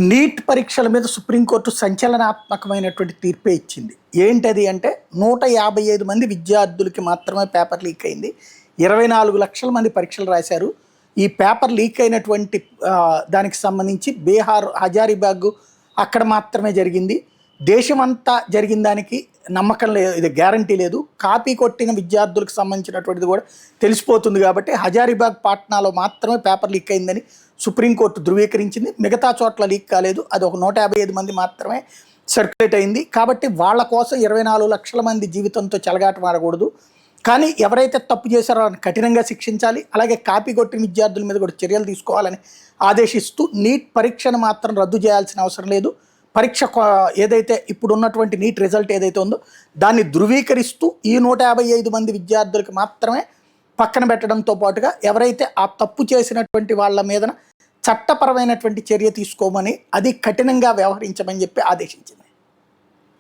Neat పరీక్షల మీద supreme court సంచలనాత్మకమైనటువంటి తీర్పే ఇచ్చింది. ఏంటది అంటే 155 మంది విద్యార్థులకి మాత్రమే పేపర్ లీక్ అయింది. 24 లక్షల మంది పరీక్షలు రాశారు. ఈ పేపర్ లీక్ అయినటువంటి దానికి సంబంధించి బీహార్ హజారీబాగ్ అక్కడ మాత్రమే జరిగింది. దేశమంతా జరిగిన దానికి నమ్మకం లేదు, ఇది గ్యారంటీ లేదు. కాపీ కొట్టిన విద్యార్థులకు సంబంధించినటువంటిది కూడా తెలిసిపోతుంది. కాబట్టి హజారీబాగ్ పాట్నాలో మాత్రమే పేపర్ లీక్ అయిందని సుప్రీంకోర్టు ధృవీకరించింది. మిగతా చోట్ల లీక్ కాలేదు. అది ఒక 155 మంది మాత్రమే సర్క్యులేట్ అయింది. కాబట్టి వాళ్ళ కోసం 24 లక్షల మంది జీవితంతో చెలగాటమాడకూడదు. కానీ ఎవరైతే తప్పు చేశారో వాళ్ళని కఠినంగా శిక్షించాలి. అలాగే కాపీ కొట్టిన విద్యార్థుల మీద కూడా చర్యలు తీసుకోవాలని ఆదేశిస్తూ నీట్ పరీక్షను మాత్రం రద్దు చేయాల్సిన అవసరం లేదు. పరీక్ష ఏదైతే ఇప్పుడు ఉన్నటువంటి నీట్ రిజల్ట్ ఏదైతే ఉందో దాన్ని ధృవీకరిస్తూ ఈ 155 మంది విద్యార్థులకు మాత్రమే పక్కన పెట్టడంతో పాటుగా ఎవరైతే ఆ తప్పు చేసినటువంటి వాళ్ళ మీద చట్టపరమైనటువంటి చర్య తీసుకోమని, అది కఠినంగా వ్యవహరించమని చెప్పి ఆదేశించింది.